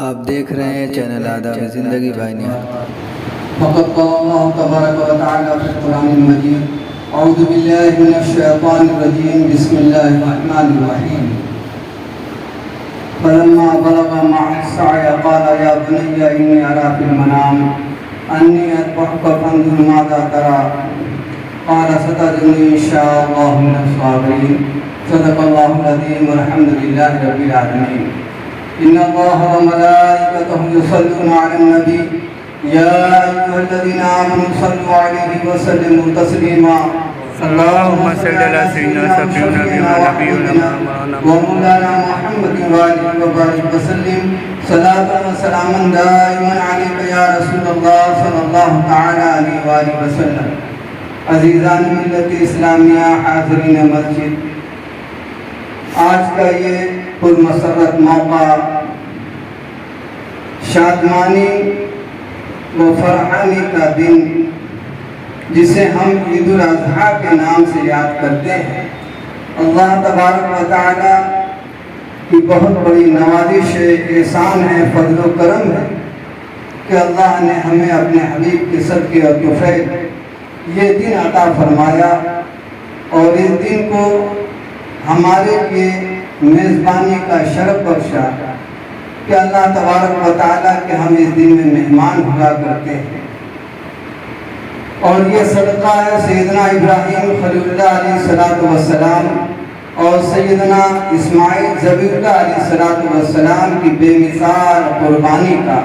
آپ دیکھ رہے ہیں چینل آداب زندگی بھائی نہال۔ فقد قال الله تبارك وتعالى في القرآن المجيد أعوذ بالله من الشيطان الرجيم بسم الله الرحمن الرحيم فلما بلغ معه السعي قال يا بني إني أرى في المنام أني أذبحك فانظر ماذا ترى قال ستجدني إن شاء الله من الصابرين صدق الله العظيم والحمد لله رب العالمين إن الله وملائكته يصلون على النبي يا أيها الذين آمنوا صلوا عليه وسلموا تسليما اللهم صل على سيدنا سيدنا ونبينا ومولانا محمد وآله وبارك وسلم صلاة وسلاما دائما عليك يا رسول الله صلى الله تعالى عليه وآله وسلم۔ عزیزان ملت اسلامیہ، حاضرین مسجد، آج کا یہ پرمسرت موقع شادمانی و فرحانی کا دن جسے ہم عید الاضحیٰ کے نام سے یاد کرتے ہیں، اللہ تبارک و تعالی کی بہت بڑی نوازش ہے، احسان ہے، فضل و کرم ہے کہ اللہ نے ہمیں اپنے حبیب کے صدقے اور توفیق یہ دن عطا فرمایا، اور اس دن کو ہمارے لیے میزبانی کا شرف بخشا کہ اللہ تبارک و تعالیٰ کہ ہم اس دن میں مہمان ہوا کرتے ہیں۔ اور یہ صدقہ ہے سیدنا ابراہیم خلیل اللہ علیہ السلام اور سیدنا اسماعیل ذبیح اللہ علیہ السلام کی بے مثال قربانی کا۔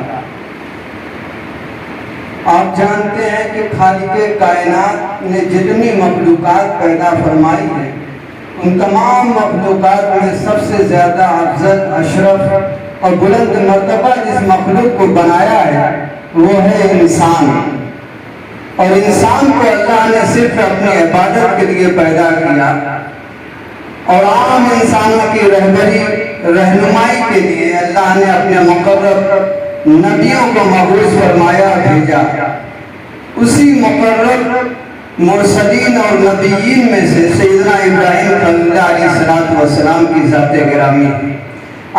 آپ جانتے ہیں کہ خالق کائنات نے جتنی مخلوقات پیدا فرمائی ہیں، ان تمام مخلوقات میں سب سے زیادہ افضل، اشرف اور بلند مرتبہ جس مخلوق کو بنایا ہے وہ ہے انسان، اور انسان کو اللہ نے صرف اپنی عبادت کے لیے پیدا کیا اور عام انسانوں کی رہنمائی کے لیے اللہ نے اپنے مقرر نبیوں کو مبعوث فرمایا، بھیجا۔ اسی مقرر مرسلین اور نبیین میں سے سیدنا ابراہیم خلیل اللہ علیہ السلام کی ذات گرامی،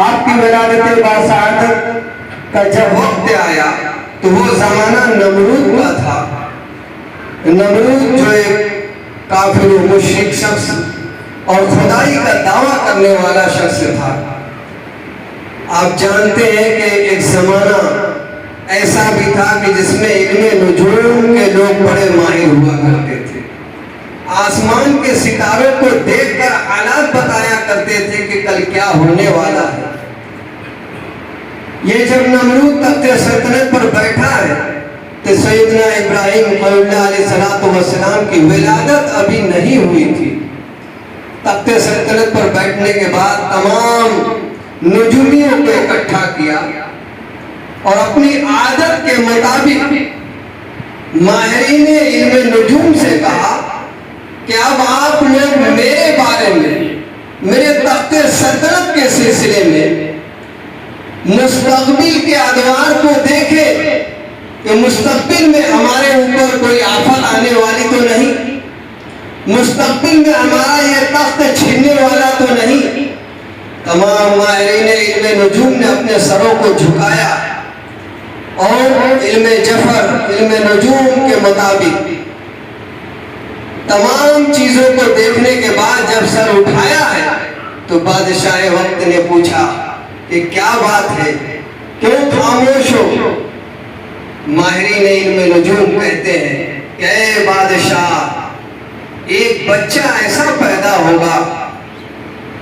آپ کی ولادت باسعادت کا جب وقت آیا تو وہ زمانہ نمرود کا تھا۔ نمرود جو ایک کافر و مشرک شخص اور خدائی کا دعویٰ کرنے والا شخص تھا۔ آپ جانتے ہیں کہ ایک زمانہ ایسا بھی تھا کہ جس میں علم نجوم کے لوگ بڑے ماہر ہوا کرتے تھے، آسمان کے ستاروں کو دیکھ کر حالات بتایا کرتے تھے کہ کل کیا ہونے والا ہے۔ یہ جب نمرود تخت سلطنت پر بیٹھا ہے تو سیدنا ابراہیم خلیل اللہ علیہ السلام کی ولادت ابھی نہیں ہوئی تھی۔ تخت سلطنت پر بیٹھنے کے بعد تمام نجومیوں کو اکٹھا کیا اور اپنی عادت کے مطابق ماہرین علم نجوم سے کہا کہ اب آپ لوگ میرے بارے میں، میرے تخت سلطنت کے سلسلے میں مستقبل کے ادوار کو دیکھیں کہ مستقبل میں ہمارے اوپر کوئی آفت آنے والی تو نہیں، مستقبل میں ہمارا یہ تخت چھیننے والا تو نہیں۔ تمام ماہرین علم نجوم نے اپنے سروں کو جھکایا اور علم جفر، علم نجوم کے مطابق تمام چیزوں کو دیکھنے کے بعد جب سر اٹھایا ہے تو بادشاہ وقت نے پوچھا کہ کیا بات ہے، کیوں خاموش ہو؟ ماہرین علم نجوم کہتے ہیں کہ اے بادشاہ، ایک بچہ ایسا پیدا ہوگا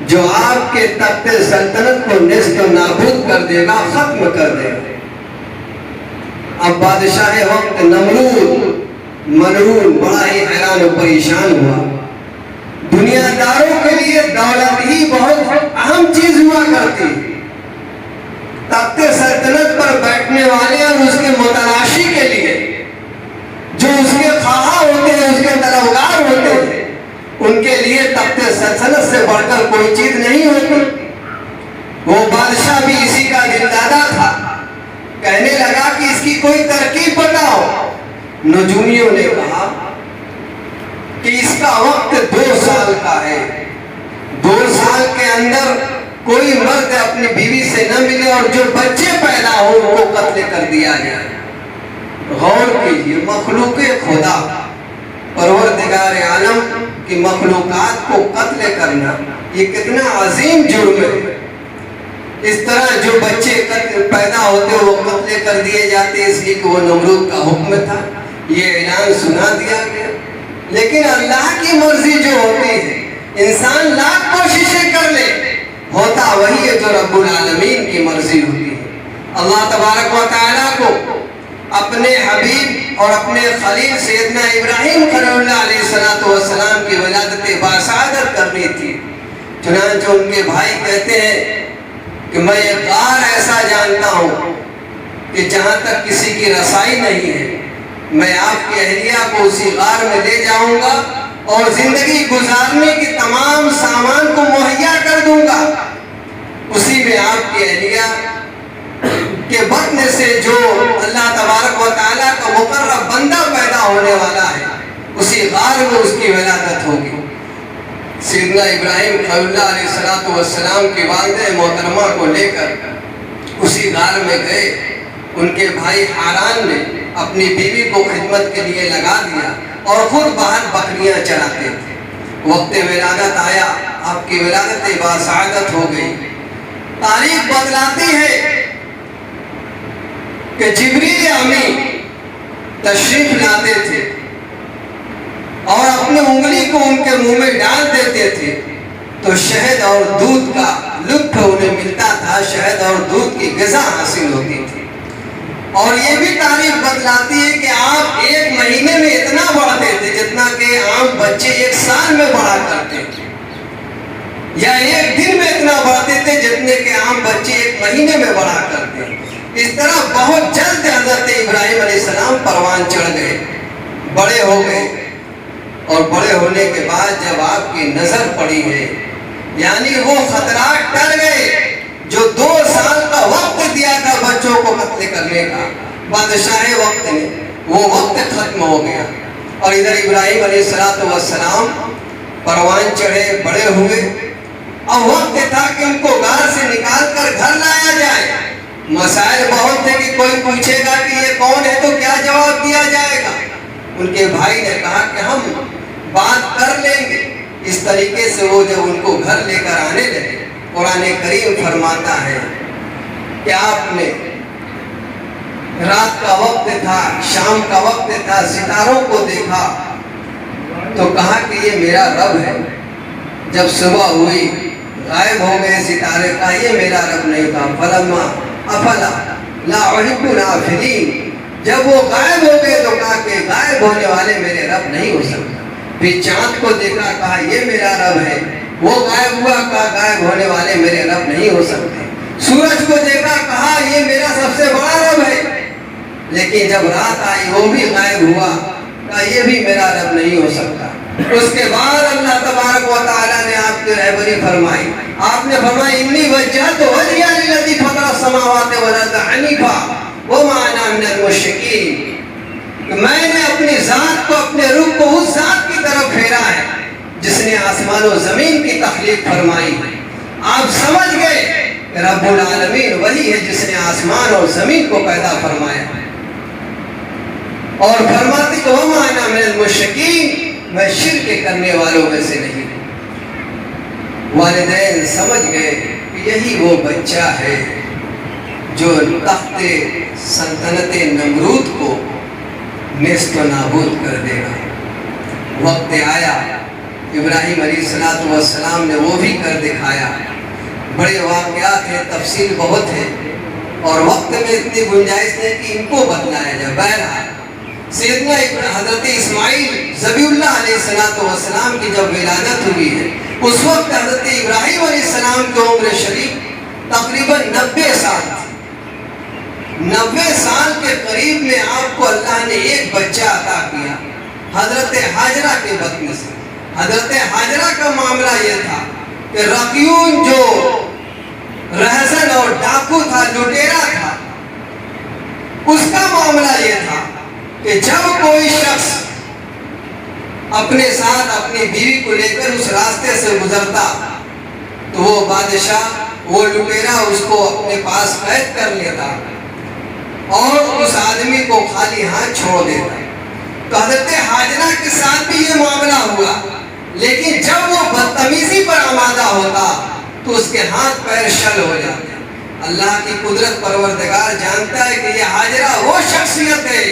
جو آپ کے تخت سلطنت کو نیست و نابود کر دے گا، ختم کر دے گا۔ اب بادشاہ وقت نمرود منرون بڑا ہی حیران و پریشان ہوا۔ دنیا داروں کے لیے دولت ہی بہت اہم چیز ہوا کرتی، تخت سلطنت پر بیٹھنے والے اور اس کے متلاشی کے لیے جو اس کے خواہاں ہوتے ہیں، اس کے طلبگار ہوتے ہیں، ان کے لیے تخت سلطنت سے بڑھ کر کوئی چیز نہیں ہوتی۔ وہ بادشاہ بھی اسی کا دلدادہ تھا، کہنے لگا کہ اس کی کوئی ترکیب بتاؤ۔ نجومیوں نے کہا کہ اس کا وقت 2 سال کا ہے، 2 سال کے اندر کوئی مرد اپنی بیوی سے نہ ملے اور جو بچے پیدا ہو ان کو قتل کر دیا جائے۔ غور کیجیے، مخلوق خدا پروردگار عالم کی مخلوقات کو قتل کرنا یہ کتنا عظیم جرم ہے۔ اس طرح جو بچے پیدا ہوتے وہ قتل کر دیے جاتے اس لیے کہ وہ نمرود کا حکم تھا، یہ اعلان سنا دیا گیا۔ لیکن اللہ کی مرضی جو ہوتی ہے، انسان لاکھ کوششیں کر لے، ہوتا وہی ہے جو رب العالمین کی مرضی ہوتی ہے۔ اللہ تبارک و تعالیٰ کو اپنے حبیب اور اپنے خلیل سیدنا ابراہیم خلیل اللہ علیہ السلام کی ولادت باسعادت کرنی تھی، چنانچہ ان کے بھائی کہتے ہیں کہ میں ایک غار ایسا جانتا ہوں کہ جہاں تک کسی کی رسائی نہیں ہے، میں آپ کی اہلیہ کو اسی غار میں لے جاؤں گا اور زندگی گزارنے کی تمام سامان کو مہیا کر دوں گا، اسی میں آپ کی اہلیہ کے بطن سے جو اللہ تبارک و تعالیٰ کا مقرب بندہ پیدا ہونے والا ہے اسی غار میں اس کی ولادت ہوگی۔ سیدنا ابراہیم خلیل اللہ علیہ السلام کی والدہ محترمہ کو لے کر اسی غار میں گئے۔ ان کے بھائی حاران نے اپنی بیوی کو خدمت کے لیے لگا دیا اور خود باہر بکریاں چراتے تھے۔ وقت ولادت آیا، آپ کی ولادت باسعادت ہو گئی۔ تاریخ بتلاتی ہے کہ جبریل امین تشریف لاتے تھے اور اپنی انگلی کو ان کے منہ میں ڈال دیتے تھے تو شہد اور دودھ کا لطف انہیں ملتا تھا، شہد اور دودھ کی غذا حاصل ہوتی تھی۔ اور یہ بھی تاریخ بتلاتی ہے کہ آپ ایک مہینے میں اتنا بڑھتے تھے جتنا کہ عام بچے ایک سال میں بڑھا کرتے تھے، یا ایک دن میں اتنا بڑھتے تھے جتنے کہ عام بچے ایک مہینے میں بڑھا کرتے تھے۔ اس طرح بہت جلد حضرت ابراہیم علیہ السلام پروان چڑھ گئے، بڑے ہو گئے، اور بڑے ہونے کے بعد جب آپ کی نظر پڑی ہے، یعنی وہ خطرات ٹل گئے جو 2 سال کا وقت دیا تھا بچوں کو قتل کرنے کا، بادشاہ وقت نے وہ وقت ختم ہو گیا۔ اور ادھر ابراہیم علیہ السلام پروان چڑھے، بڑے ہوئے، اب وقت تھا کہ ان کو غار سے نکال کر گھر لایا جائے۔ مسائل بہت تھے کہ کوئی پوچھے گا کہ یہ کون ہے تو کیا جواب دیا جائے گا۔ ان کے بھائی نے کہا کہ ہم بات کر لیں گے۔ اس طریقے سے وہ جب ان کو گھر لے کر آنے لگے، قرآن کریم فرماتا ہے کہ آپ نے رات کا وقت تھا، شام کا وقت تھا، ستاروں کو دیکھا تو کہا کہ یہ میرا رب ہے۔ جب صبح ہوئی غائب ہو گئے ستارے، کہا یہ میرا رب نہیں تھا۔ فلما افلا لا احب الافلین، جب وہ غائب ہو گئے تو کہا کہ غائب ہونے والے میرے رب نہیں ہو سکتا۔ پھر چاند کو دیکھا، کہا یہ میرا رب ہے، وہ غائب ہوا، کہا غائب ہونے والے میرے رب نہیں ہو سکتے۔ سورج کو دیکھا، کہا یہ میرا سب سے بڑا رب ہے، لیکن جب رات آئی وہ بھی غائب ہوا، کہا یہ بھی میرا رب نہیں ہو سکتا۔ اس کے بعد اللہ تبارک و تعالیٰ نے آپ کی رہبری فرمائی، آپ نے فرمایا انی وجہت وجہی للذی فطر السماوات والارض حنیفا وما انا من المشرکین، کہ میں نے اپنی ذات کو، اپنے رخ کو اس ذات کی طرف پھیرا ہے جس نے آسمان و زمین کی تخلیق فرمائی۔ آپ سمجھ گئے کہ رب العالمین وہی ہے جس نے آسمان اور زمین کو پیدا فرمایا، اور فرماتی کہ وما انا من المشرکین، میں شرک کرنے والوں میں سے نہیں۔ والدین سمجھ گئے کہ یہی وہ بچہ ہے جو تخت سلطنت نمرود کو نیست و نابود کر دے گا۔ وقت آیا، ابراہیم علیہ السلام نے وہ بھی کر دکھایا۔ بڑے واقعات ہیں، تفصیل بہت ہے، اور وقت میں اتنی گنجائش نہیں کہ ان کو بتلایا جائے۔ بہرحال سیدنا حضرت اسماعیل ذبیح اللہ علیہ السلام کی جب ولادت ہوئی ہے، اس وقت حضرت ابراہیم علیہ السلام کی عمر شریف تقریباً 90 سال تھی۔ 90 سال کے قریب میں آپ کو اللہ نے ایک بچہ عطا کیا حضرت حاجرہ کے بطن سے۔ حضرت حاجرہ کا معاملہ یہ تھا کہ رقیون جو رہزن اور ڈاکو تھا، لٹیرا تھا، اس کا معاملہ یہ تھا کہ جب کوئی شخص اپنے ساتھ اپنی بیوی کو لے کر اس راستے سے گزرتا تو وہ بادشاہ وہ لٹیرا اس کو اپنے پاس قید کر لیتا اور اس آدمی کو خالی ہاتھ چھوڑ دیتا. تو حضرت حاجرہ کے ساتھ بھی یہ معاملہ ہوا، لیکن جب وہ بدتمیزی پر آمادہ ہوتا تو اس کے ہاتھ پیر شل ہو جاتے. اللہ کی قدرت پروردگار جانتا ہے کہ یہ حاجرہ وہ شخصیت ہے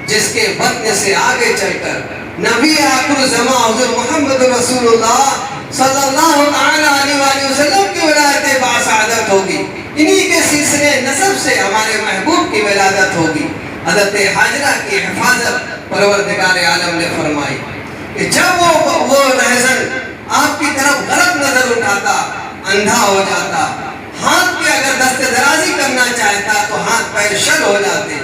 جس کے بدن سے آگے چل کر نبی آخر الزمان حضور محمد رسول اللہ صلی اللہ علیہ وآلہ وسلم کی ولادت باسعادت ہوگی. انہی کے سلسلے نسب سے ہمارے محبوب کی ولادت ہوگی. حضرت حاجرہ کی حفاظت پروردگار عالم نے فرمائی کہ جب وہ رہزن آپ کی طرف غلط نظر اٹھاتا، اندھا ہو جاتا، ہاتھ کے اگر دست درازی کرنا چاہتا تو ہاتھ پیر شل ہو جاتے،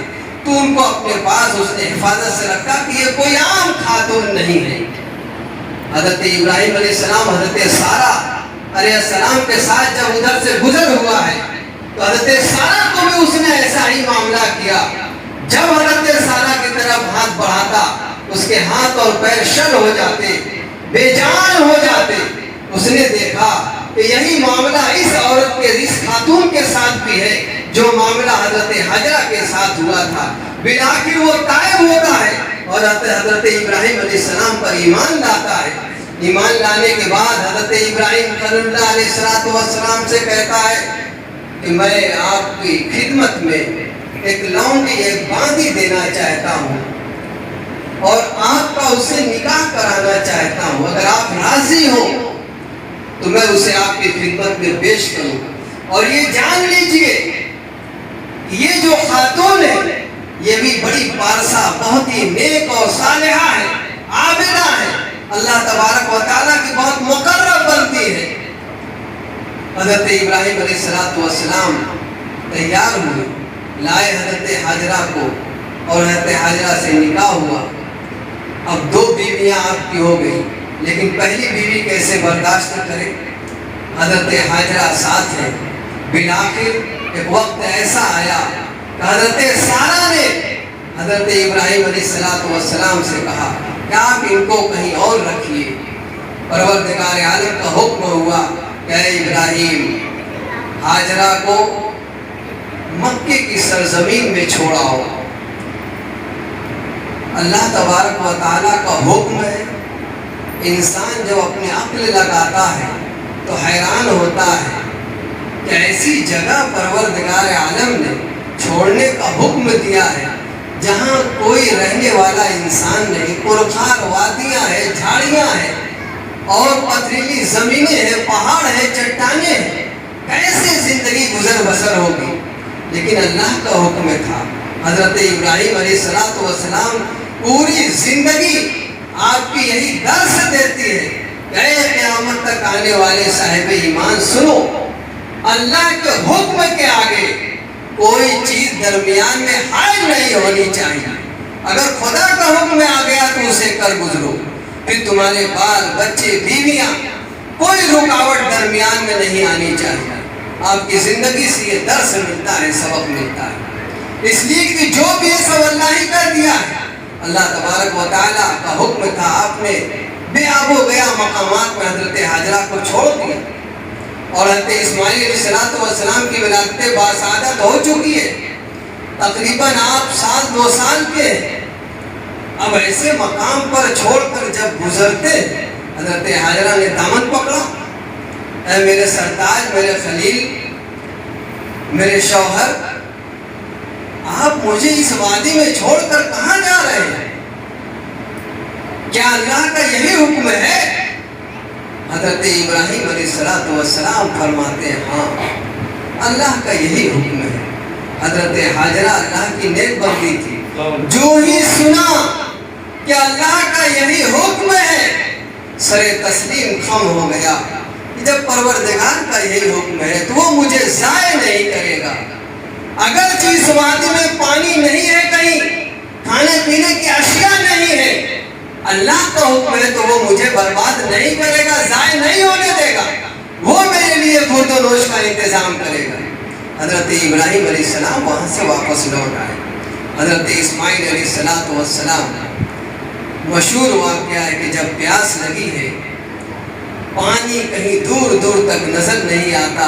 تو ان کو اپنے پاس اس نے حفاظت سے رکھا کہ یہ کوئی عام خاتون نہیں ہے. حضرت ابراہیم علیہ السلام حضرت سارہ علیہ السلام کے ساتھ جب ادھر سے گزر ہوا ہے تو حضرت سارہ کو بھی اس نے ایسا ہی معاملہ کیا. جب حضرت سارہ کی طرف ہاتھ بڑھاتا اس کے ہاتھ اور پیر شل ہو جاتے، بے جان ہو جاتے. اس نے دیکھا کہ یہی معاملہ اس عورت کے، اس خاتون کے ساتھ بھی ہے جو معاملہ حضرت حاجرہ کے ساتھ ہوا تھا. بالآخر وہ تائب ہوتا ہے اور حضرت ابراہیم علیہ السلام پر ایمان لاتا ہے. ایمان لانے کے بعد حضرت ابراہیم خلیل اللہ علیہ السلام سے کہتا ہے کہ میں آپ کی خدمت میں ایک لونڈی، ایک باندی دینا چاہتا ہوں اور آپ کا اس سے نکاح کرانا چاہتا ہوں. اگر آپ راضی ہو تو میں اسے آپ کی خدمت میں پیش کروں. اور یہ جان لیجئے یہ جو خاتون ہے یہ بھی بڑی پارسا، بہت ہی نیک اور صالحہ ہے، عابدہ ہے، اللہ تبارک و تعالیٰ کی بہت مقرب بنتی ہے. حضرت ابراہیم علیہ السلام تیار ہوئے، لائے حضرت حاجرہ کو اور حضرت حاجرہ سے نکاح ہوا. اب 2 بیویاں آپ کی ہو گئی، لیکن پہلی بیوی کیسے برداشت کرے؟ حضرت حاجرہ ساتھ ہے. بالآخر ایک وقت ایسا آیا کہ حضرت سارہ نے حضرت ابراہیم علیہ السلام سے کہا کہ آپ ان کو کہیں اور رکھیے. پروردگار عالم کا حکم ہوا کہ اے ابراہیم، حاجرہ کو مکے کی سرزمین میں چھوڑاؤ. اللہ تبارک و تعالیٰ کا حکم ہے. انسان جب اپنے عقل لگاتا ہے تو حیران ہوتا ہے کہ ایسی جگہ پروردگار عالم نے چھوڑنے کا حکم دیا ہے جہاں کوئی رہنے والا انسان نہیں، پرخار وادیاں ہیں، جھاڑیاں ہیں اور پتھریلی زمینیں ہیں، پہاڑ ہیں، چٹانیں ہیں. کیسے زندگی گزر بسر ہوگی؟ لیکن اللہ کا حکم تھا. حضرت ابراہیم علیہ السلام پوری زندگی آپ کی یہی درس دیتی ہے کہ اے قیامت تک آنے والے صاحب ایمان سنو، اللہ کے حکم کے آگے کوئی چیز درمیان میں حائل نہیں ہونی چاہیے. اگر خدا کا حکم آ گیا تو اسے کر گزرو، پھر تمہارے بال بچے بیویاں کوئی رکاوٹ درمیان میں نہیں آنی چاہیے. آپ کی زندگی سے یہ درس ملتا ہے، سبق ملتا ہے. اس لیے کہ جو بھی یہ سب اللہ ہی کر دیا ہے. اللہ تبارک و تعالیٰ کا حکم تھا، آپ نے بے آب و گیا مقامات میں حضرت حاجرہ کو چھوڑ دیا اور حضرت اسماعیل علیہ السلام کی ولادت باسعادت ہو چکی ہے. تقریباً آپ 7-2 سال کے ہیں. اب ایسے مقام پر چھوڑ کر جب گزرتے حضرت حاجرہ نے دامن پکڑا، اے میرے سرتاج، میرے خلیل، میرے شوہر، آپ مجھے اس وادی میں چھوڑ کر کہاں جا رہے ہیں؟ کیا اللہ کا یہی حکم ہے؟ حضرت ابراہیم علیہ السلام فرماتے ہیں ہاں، اللہ کا یہی حکم ہے. حضرت حاجرہ اللہ کی نیک بندی تھی، جو ہی سنا کہ اللہ کا یہی حکم ہے سر تسلیم خم ہو گیا. جب پروردگار کا یہی حکم ہے تو وہ مجھے ضائع نہیں کرے گا. اگرچہ اس وادی میں پانی نہیں ہے، کہیں کھانے پینے کی اشیاء نہیں ہے، اللہ کا حکم ہے تو وہ مجھے برباد نہیں کرے گا، ضائع نہیں ہونے دے گا. وہ میرے لیے خورد و نوش کا انتظام کرے گا. حضرت ابراہیم علیہ السلام وہاں سے واپس لوٹ آئے. حضرت اسماعیل علیہ السلام، مشہور واقعہ ہے کہ جب پیاس لگی ہے، پانی کہیں دور دور تک نظر نہیں آتا،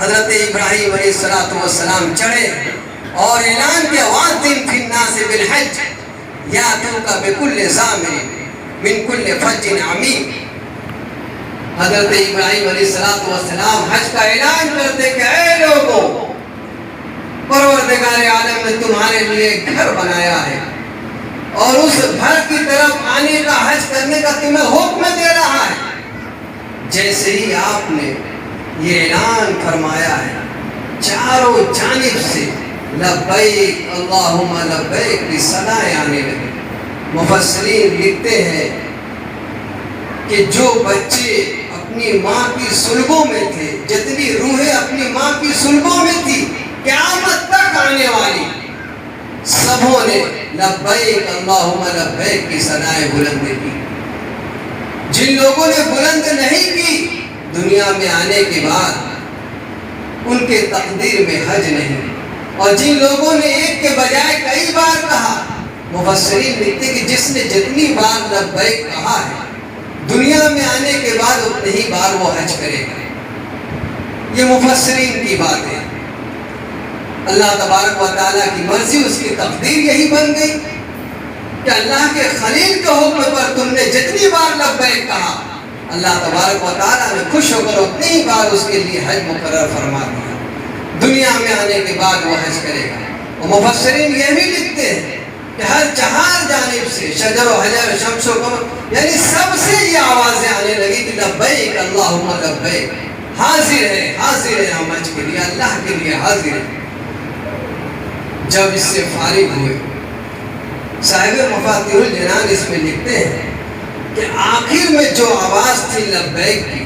حضرت ابراہیم علیہ السلام چڑھے اور اعلان کیا وَأَذِّن فِي النَّاسِ بِالْحَجِّ يَأْتُوكَ بِكُلِّ ضَامِرٍ مِنْ كُلِّ فَجٍّ عَمِيقٍ۔ حضرت ابراہیم علیہ السلام حج کا اعلان کرتے کہ اے لوگوں، پروردگار عالم نے تمہارے لیے گھر بنایا ہے اور اس گھر کی طرف آنے کا، حج کرنے کا تمہیں حکم دے رہا ہے۔ جیسے ہی آپ نے یہ اعلان فرمایا ہے، چاروں جانب سے لبیک اللہم لبیک کی صدائیں آنے لگے۔ مفسرین لکھتے ہیں کہ جو بچے اپنی ماں کی سلبوں میں تھے، جتنی روحیں اپنی ماں کی سلبوں میں تھی، قیامت تک آنے والی، سبوں نے لبیک اللہم لبیک کی صدائیں بلند کی۔ جن لوگوں نے بلند نہیں کی، دنیا میں آنے کے بعد ان کے تقدیر میں حج نہیں، اور جن لوگوں نے ایک کے بجائے کئی بار کہا، مفسرین لکھتے کہ جس نے جتنی بار لبیک کہا ہے، دنیا میں آنے کے بعد اتنی ہی بار وہ حج کرے گا۔ یہ مفسرین کی بات ہے۔ اللہ تبارک و تعالیٰ کی مرضی، اس کی تقدیر یہی بن گئی کہ اللہ کے خلیل کے حکم پر تم نے جتنی بار لبیک کہا، اللہ تبارک و تعالیٰ نے خوش ہو کر اتنی ہی بار اس کے لیے حج مقرر فرما دیا۔ دنیا میں آنے کے بعد وہ حج کرے گا۔ وہ مفسرین یہ بھی لکھتے ہیں کہ ہر چہار جانب سے، شجر و حجر، شمس و قمر، یعنی سب سے یہ آوازیں آنے لگی کہ لبیک اللہم لبیک، حاضر ہے ہم حج کے لیے، اللہ کے لیے حاضر ہے۔ جب اس سے فارغ ہوئے، صاحب مفاتیح الجنان اس میں لکھتے ہیں کہ آخر میں جو آواز تھی لبیک کی،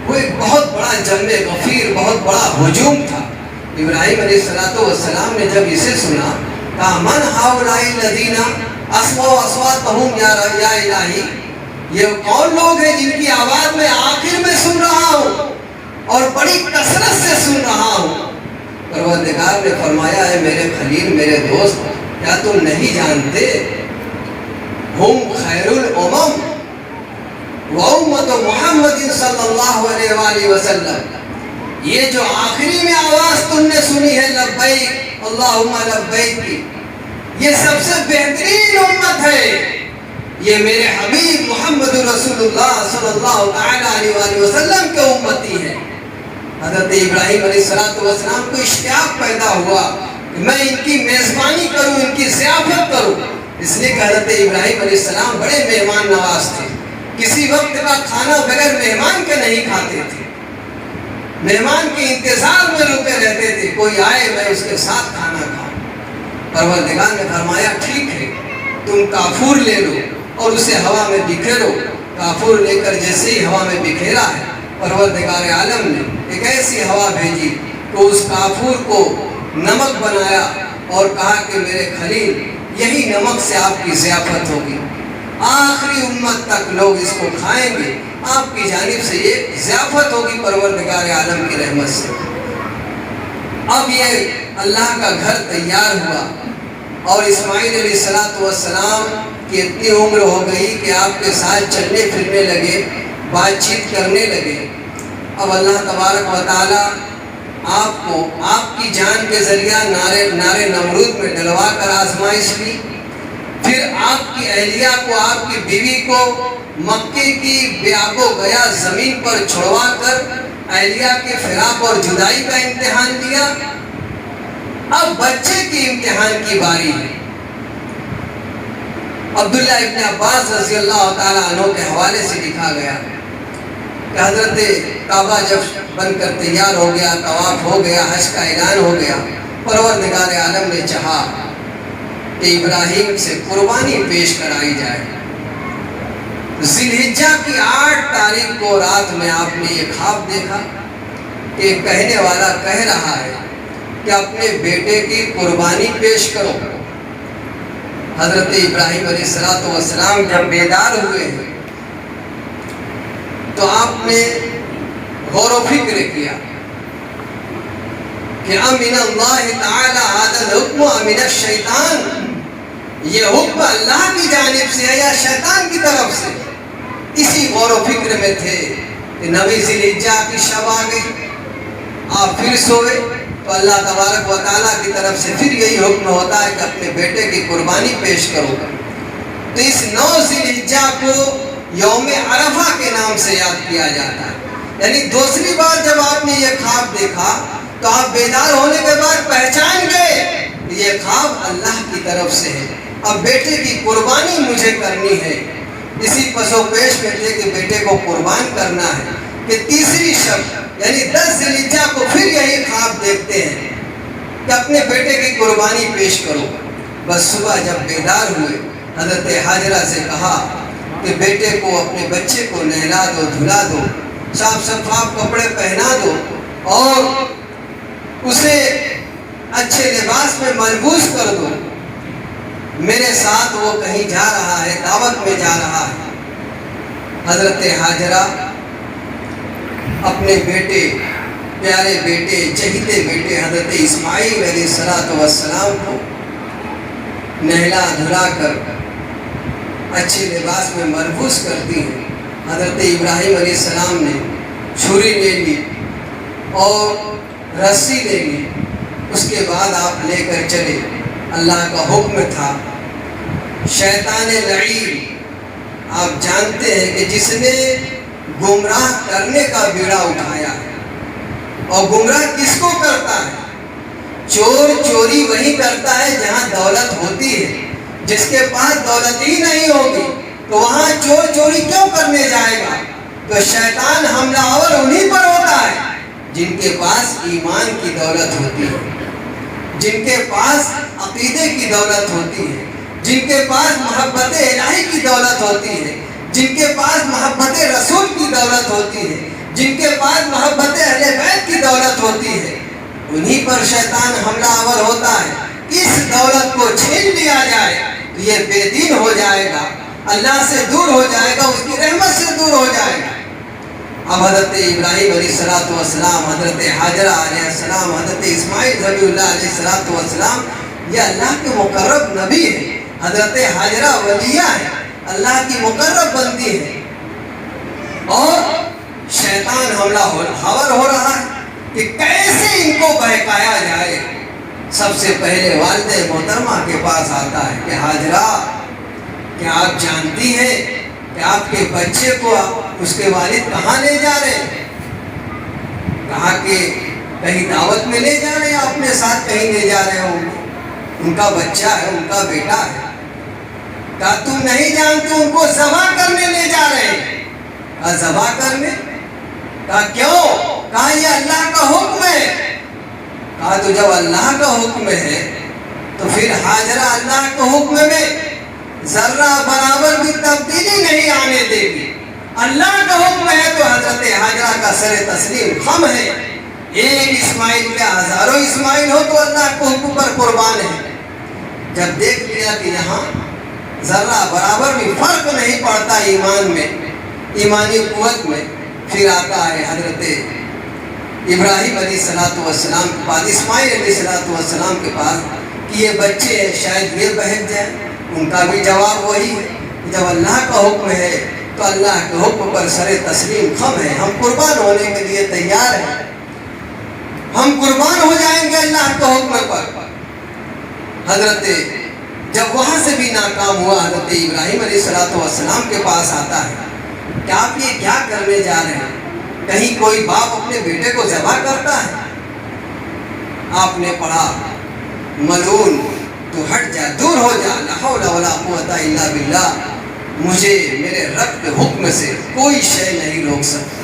وہ ایک بہت بڑا جم غفیر، بہت بڑا ہجوم تھا۔ ابراہیم علیہ السلام نے جب اسے سنا، کہا من ہؤلاء الذین اسمعوا اصواتهم یا الہی، یہ کون لوگ ہیں جن کی آواز میں آخر میں سن رہا ہوں اور بڑی کثرت سے سن رہا ہوں؟ پروردگار نے فرمایا، ہے میرے خلیل، میرے دوست، کیا تم نہیں جانتے ہم خیر الامم وامت محمد صلی اللہ علیہ وآلہ وسلم، یہ جو آخری میں آواز تم نے سنی ہے لبیک اللہم لبیک کی، یہ سب سے بہترین امت ہے، یہ میرے حبیب محمد رسول اللہ صلی اللہ علیہ وآلہ وسلم کے امتی ہے۔ حضرت ابراہیم علیہ السلام کو اشتیاق پیدا ہوا کہ میں ان کی میزبانی کروں، ان کی ضیافت کروں، اس لیے کہ حضرت ابراہیم علیہ السلام بڑے مہمان نواز تھے، کسی وقت کا کھانا بغیر مہمان کے نہیں کھاتے تھے، مہمان کے انتظار میں رکے رہتے تھے، کوئی آئے میں اس کے ساتھ کھانا کھاؤں۔ پروردگار نے فرمایا ٹھیک ہے، تم کافور لے لو اور اسے ہوا میں بکھیرو۔ کافور لے کر جیسے ہی ہوا میں بکھیرا ہے، پروردگار عالم نے ایک ایسی ہوا بھیجی تو اس کافور کو نمک بنایا اور کہا کہ میرے خلیل، یہی نمک سے آپ کی ضیافت ہوگی، آخری امت تک لوگ اس کو کھائیں گے، آپ کی جانب سے یہ ضیافت ہوگی پروردگار عالم کی رحمت سے۔ اب یہ اللہ کا گھر تیار ہوا اور اسماعیل علیہ السلام کی اتنی عمر ہو گئی کہ آپ کے ساتھ چلنے پھرنے لگے، بات چیت کرنے لگے۔ اب اللہ تبارک و تعالیٰ آپ کو آپ کی جان کے ذریعہ نارے نمرود میں ڈلوا کر آزمائش لی، پھر آپ کی اہلیہ کو، آپ کی بیوی کو مکے کی بیاب و گیا زمین پر چھڑوا کر اہلیہ کے فراق اور جدائی کا امتحان دیا۔ اب بچے کی امتحان کی باری ہے۔ عبداللہ ابن عباس رضی اللہ تعالیٰ عنہ کے حوالے سے لکھا گیا کہ حضرت کعبہ جب بن کر تیار ہو گیا، طواف ہو گیا، حج کا اعلان ہو گیا، پروردگار عالم نے چاہا کہ ابراہیم سے قربانی پیش کرائی جائے۔ ذی الحجہ کی 8 تاریخ کو رات میں آپ نے یہ خواب دیکھا کہ کہنے والا کہہ رہا ہے کہ اپنے بیٹے کی قربانی پیش کرو۔ حضرت ابراہیم علیہ السلام جب بیدار ہوئے ہیں تو آپ نے غور و فکر کیا کہ امن اللہ تعالی هذا الحکم امن الشیطان، یہ حکم اللہ کی جانب سے ہے یا شیطان کی طرف سے؟ اسی غور و فکر میں تھے کہ 9 ذی الحجہ کی شب آ گئی، آپ پھر سوئے تو اللہ تبارک و تعالیٰ کی طرف سے پھر یہی حکم ہوتا ہے کہ اپنے بیٹے کی قربانی پیش کرو. تو اس 9 ذی الحجہ کو یوم عرفہ کے نام سے یاد کیا جاتا ہے. یعنی دوسری بار جب آپ نے یہ خواب دیکھا تو آپ بیدار ہونے کے بعد پہچان گئے یہ خواب اللہ کی طرف سے ہے. اب بیٹے کی قربانی مجھے کرنی ہے. اسی پسو پیش میں تھے کہ بیٹے کو قربان کرنا ہے کہ تیسری شب یعنی 10 ذی الحجہ کو پھر یہی خواب دیکھتے ہیں کہ اپنے بیٹے کی قربانی پیش کرو. بس صبح جب بیدار ہوئے حضرت حاجرہ سے کہا کہ بیٹے کو اپنے بچے کو نہلا دو, دھلا دو, صاف شفاف کپڑے پہنا دو اور اسے اچھے لباس میں ملبوس کر دو. میرے ساتھ وہ کہیں جا رہا ہے, دعوت میں جا رہا ہے. حضرت حاجرہ اپنے بیٹے, پیارے بیٹے, چہیتے بیٹے حضرت اسماعیل علیہ السلام کو نہلا دھلا کر اچھے لباس میں ملبوس کرتی ہیں. حضرت ابراہیم علیہ السلام نے چھری لے لی اور رسی لے لی. اس کے بعد آپ لے کر چلے. اللہ کا حکم تھا. شیطان لعین آپ جانتے ہیں کہ جس نے گمراہ کرنے کا بیڑا اٹھایا ہے, اور گمراہ کس کو کرتا ہے؟ چور چوری وہی کرتا ہے جہاں دولت ہوتی ہے. جس کے پاس دولت ہی نہیں ہوگی تو وہاں چور چوری کیوں کرنے جائے گا؟ تو شیطان حملہ آور انہی پر ہوتا ہے جن کے پاس ایمان کی دولت ہوتی ہے, جن کے پاس عقیدے کی دولت ہوتی ہے, جن کے پاس محبت الہی کی دولت ہوتی ہے, جن کے پاس محبت رسول کی دولت ہوتی ہے, جن کے پاس محبت اہل بیت کی دولت ہوتی ہے, انہی پر شیطان حملہ آور ہوتا ہے. اس دولت کو چھین لیا جائے تو یہ بے دین ہو جائے گا, اللہ سے دور ہو جائے گا, اس کی رحمت سے دور ہو جائے گا. اب حضرت ابراہیم علیہ السلام, حضرت حاجرہ علیہ السلام, حضرت اسماعیل ذبیح اللہ علیہ السلام یہ اللہ کے مقرب نبی ہے. حضرت حاجرہ ولیہ ہے, اللہ کی مقرب بندی ہے, اور شیطان حملہ آور ہو رہا ہے کہ کیسے ان کو بہکایا جائے. سب سے پہلے والد محترمہ کے پاس آتا ہے کہ حاجرہ کیا آپ جانتی ہیں کہ آپ کے بچے کو اس کے والد کہاں لے جا رہے ہیں؟ کہا کہ کہیں دعوت میں لے جا رہے ہیں, اپنے ساتھ کہیں لے جا رہے ہوں, ان کا بچہ ہے, ان کا بیٹا ہے. کہا تم نہیں جانتے ان کو ذبح کرنے لے جا رہے ہیں. کہا ذبح کرنے؟ کہا کیوں؟ کہا یہ اللہ کا حکم ہے. کہا تو جب اللہ کا حکم ہے تو پھر حاجرہ اللہ کے حکم میں ذرہ برابر بھی تبدیلی نہیں آنے دے گی. اللہ کا حکم ہے تو حضرت حاجرہ کا سر تسلیم خم ہے. ایک اسماعیل میں ہزاروں اسماعیل ہو تو اللہ کے حکم پر قربان ہے. جب دیکھ لیا کہ یہاں ذرہ برابر بھی فرق نہیں پڑتا ایمان میں, ایمانی قوت میں, پھر آتا ہے حضرت ابراہیم علیہ السلام کے پاس, اسماعیل علیہ السلام کے پاس کہ یہ بچے ہیں شاید یہ بہک جائیں. ان کا بھی جواب وہی ہے, جب اللہ کا حکم ہے تو اللہ کے حکم پر سر تسلیم خم ہے. ہم قربان ہونے کے لیے تیار ہیں, ہم قربان ہو جائیں گے اللہ کے حکم پر. حضرت جب وہاں سے بھی ناکام ہوا, حضرت ابراہیم علیہ السلام کے پاس آتا ہے کہ آپ یہ کیا کرنے جا رہے ہیں؟ کہیں کوئی باپ اپنے بیٹے کو ذبح کرتا ہے؟ آپ نے پڑھا ملعون تو ہٹ جا, دور ہو جا, لا حول ولا قوت الا باللہ, مجھے میرے رب کے حکم سے کوئی شے نہیں روک سکتا.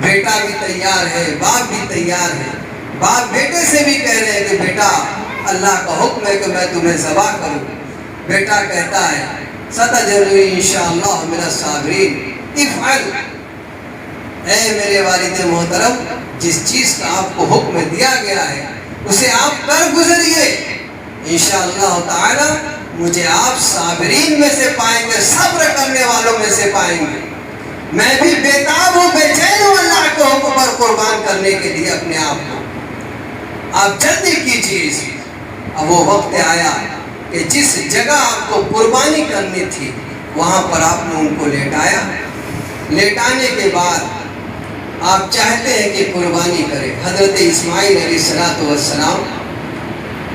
بیٹا بھی تیار ہے, باپ بھی تیار ہے. باپ بیٹے سے بھی کہہ رہے ہیں کہ بیٹا اللہ کا حکم ہے کہ میں تمہیں ذبح کروں. بیٹا کہتا ہے ستجدنی انشاءاللہ من الصابرین. افعل, اے میرے والد محترم, جس چیز کا آپ کو حکم دیا گیا ہے اسے آپ کر گزریے, انشاءاللہ تعالی مجھے آپ صابرین میں سے پائیں گے, صبر کرنے والوں میں سے پائیں گے. میں بھی بیتاب ہوں, بے چین ہوں اللہ کے حکم پر قربان کرنے کے لیے اپنے آپ کو. آپ جلدی کیجیے. اب وہ وقت آیا کہ جس جگہ آپ کو قربانی کرنی تھی وہاں پر آپ نے ان کو لیٹایا. لیٹانے کے بعد آپ چاہتے ہیں کہ قربانی کرے. حضرت اسماعیل علیہ السلام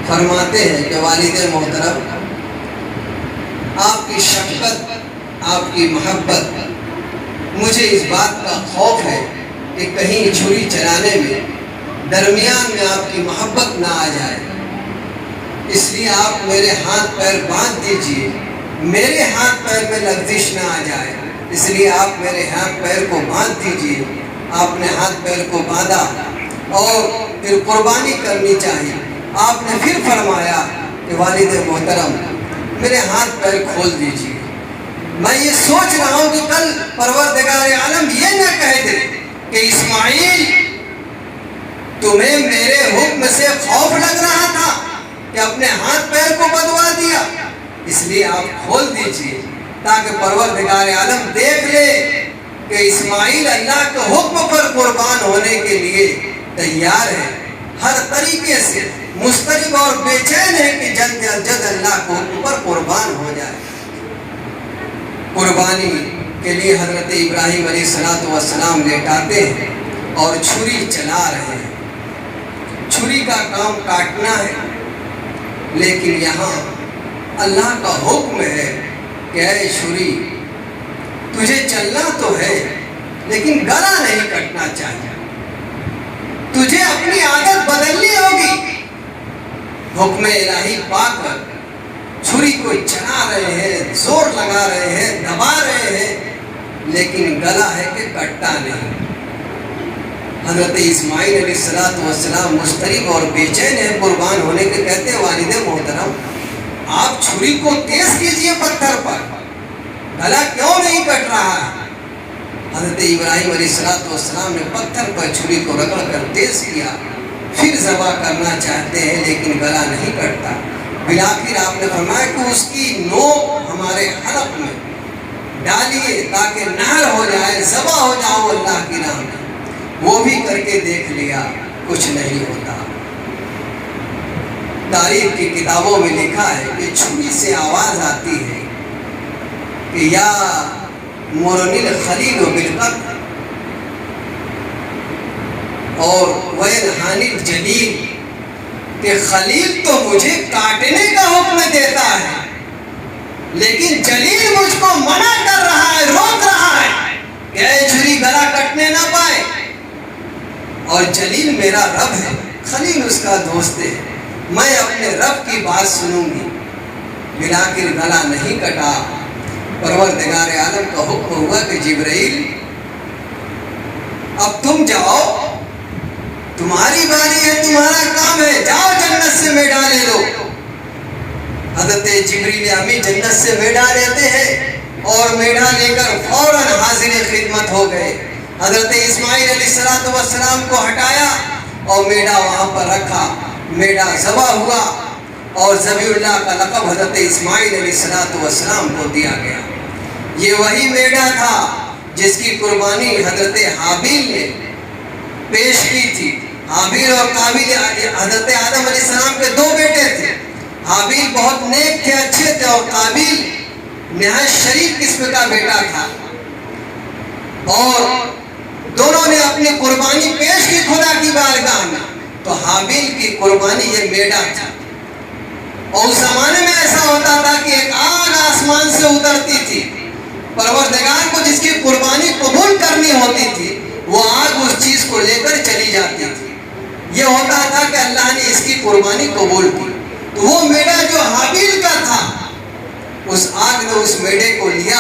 فرماتے ہیں کہ والد محترم، آپ کی شفقت، آپ کی محبت، مجھے اس بات کا خوف ہے کہ کہیں چھری چلانے میں درمیان میں آپ کی محبت نہ آ جائے، اس لیے آپ میرے ہاتھ پیر باندھ دیجئے، میرے ہاتھ پیر میں لغزش نہ آ جائے، اس لیے آپ میرے ہاتھ پیر کو باندھ دیجئے. آپ نے ہاتھ پیر کو باندھا اور پھر قربانی کرنی چاہیے. آپ نے پھر فرمایا کہ والد محترم میرے ہاتھ پیر کھول دیجئے. میں یہ سوچ رہا ہوں کہ کل پروردگار عالم یہ نہ کہہ دے کہ اسماعیل تمہیں میرے حکم سے خوف لگ رہا تھا کہ اپنے ہاتھ پیر کو بدوا دیا، اس لیے آپ کھول دیجئے تاکہ پروردگار عالم دیکھ لے کہ اسماعیل اللہ کے حکم پر قربان ہونے کے لیے تیار ہے، ہر طریقے سے مضطرب اور بے چین ہے کہ جلد از جلد اللہ کے حکم پر قربان ہو جائے. قربانی کے لیے حضرت ابراہیم علیہ السلام لیٹاتے ہیں اور چھری چلا رہے ہیں. چھری کا کام کاٹنا ہے، لیکن یہاں اللہ کا حکم ہے کہ اے چھری تجھے چلنا تو ہے لیکن گلا نہیں کٹنا چاہیے، تجھے اپنی عادت بدلنی ہوگی. حکم الہی پا کر چھری کو چلا رہے ہیں، زور لگا رہے ہیں، دبا رہے ہیں، لیکن گلا ہے کہ کٹتا نہیں. حضرت اسماعیل علیہ السلام مضطرب اور بے چین ہے قربان ہونے کے. کہتے ہیں والد محترم آپ چھری کو تیز کیجئے پتھر پر، گلا کیوں نہیں کٹ رہا ہے؟ حضرت ابراہیم علیہ السلام نے پتھر پر چھری کو رگڑ کر تیز کیا، پھر ذبح کرنا چاہتے ہیں لیکن گلا نہیں کٹتا. بلاخر آپ نے فرمایا کہ اس کی نوک ہمارے حلق میں ڈالیے تاکہ نہر ہو جائے، ذبح ہو جاؤ اللہ کی راہ میں. وہ بھی کر کے دیکھ لیا، کچھ نہیں ہوتا. تاریخ کی کتابوں میں لکھا ہے کہ چھری سے آواز آتی ہے کہ یا مورنی الخلیل بالقتل اور وینہانی الجلیل، کہ خلیل تو مجھے کاٹنے کا حکم دیتا ہے لیکن جلیل مجھ کو منع کر رہا ہے، روک رہا ہے کہ اے چھری گلا کٹنے نہ پائے. اور جلیل میرا رب ہے، خلیل اس کا دوست ہے، میں اپنے رب کی بات سنوں گی. بلاخر گلا نہیں کٹا. پروردگار عالم کا حکم ہوا کہ جبرائیل اب تم جاؤ، تمہاری باری ہے، تمہارا کام ہے، جاؤ جنت سے میڈا لے لو. حضرت جبریل امی جنت سے میڈا لیتے ہیں اور میڈا لے کر فوراً حاضر خدمت ہو گئے. حضرت اسماعیل علیہ السلام کو ہٹایا اور میڈا وہاں پر رکھا. میڈا ذبح ہوا اور ذبیح اللہ کا لقب حضرت اسماعیل علیہ السلام کو دیا گیا. یہ وہی میڈا تھا جس کی قربانی حضرت حابیل نے پیش کی تھی. حابیل اور قابیل حضرت آدم علیہ السلام کے دو بیٹے تھے. حابیل بہت نیک تھے، اچھے تھے، اور قابیل نہایت شریف قسم کا بیٹا تھا. اور دونوں نے اپنی قربانی پیش کی خدا کی بارگاہ میں. تو حابیل کی قربانی یہ میڈا تھا. اور اس زمانے میں ایسا ہوتا تھا کہ ایک آگ آسمان سے اترتی تھی. پروردگار کو جس کی قربانی قبول کرنی ہوتی تھی وہ آگ اس چیز کو لے کر چلی جاتی تھی. یہ ہوتا تھا کہ اللہ نے اس کی قربانی قبول کی. تو وہ میڈا جو حابیل کا تھا، اس آگ نے اس میڈے کو لیا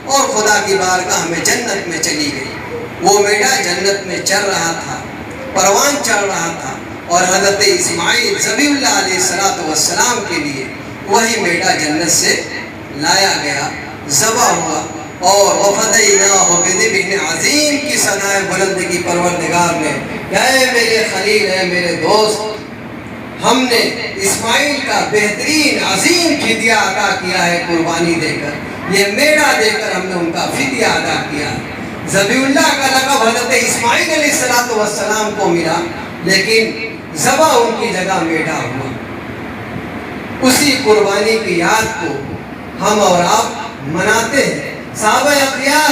اور خدا کی بارگاہ میں جنت میں چلی گئی. وہ میڈا جنت میں چل رہا تھا، پروان چڑھ رہا تھا، اور حضرت اسماعیل ذبیح اللہ علیہ السلام کے لیے وہی میڈا جنت سے لایا گیا، ذبح ہوا. اور وَفَدَيْنَاهُ بِذِبْحٍ عَظِيمٍ کی صدائے بلند کی پروردگار نے، اے میرے خلیل، اے میرے دوست، ہم نے اسماعیل کا بہترین عظیم فدیہ ادا کیا ہے قربانی دے کر. یہ میڈا دے کر ہم نے ان کا فدیہ ادا کیا. ذبیح اللہ کا لقب حضرت اسماعیل علیہ السلام کو ملا، لیکن ذبح ان کی جگہ میڈا ہوا. اسی قربانی کی یاد کو ہم اور آپ مناتے ہیں. صحابہ اخیار